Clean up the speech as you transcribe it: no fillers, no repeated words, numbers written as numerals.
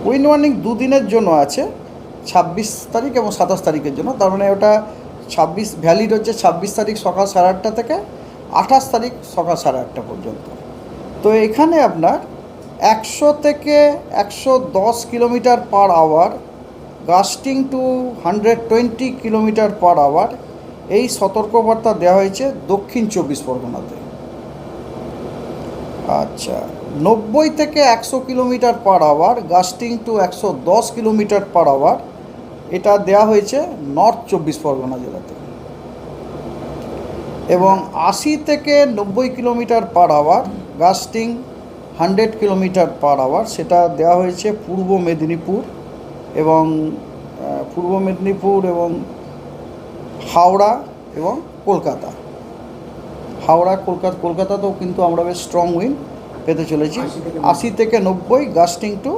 Wind warning দুদিনের জন্য আছে, 26 তারিখ এবং 27 তারিখের জন্য। তার মানে ওটা 26 ভ্যালিড হচ্ছে 26 তারিখ সকাল 8:30 থেকে 28 তারিখ সকাল 8:30 পর্যন্ত। তো এখানে আপনার 100 থেকে 110 kilometre per hour, gusting to 120 kilometre per hour, এই সতর্কবার্তা দেওয়া হয়েছে দক্ষিণ 24 পরগনাতে। আচ্ছা, 90 থেকে 100 kilometre per hour, gusting to 110 kilometre per hour, এটা দেওয়া হয়েছে নর্থ 24 পরগনা জেলাতে। এবং 80 থেকে 90 kilometre per hour, gusting 100 kilometre per hour, সেটা দেওয়া হয়েছে পূর্ব মেদিনীপুর এবং হাওড়া এবং কলকাতা। কলকাতাতেও কিন্তু আমরা বেশ স্ট্রং উইন্ড পেতে চলেছি। 80 থেকে 90, গাস্টিং টু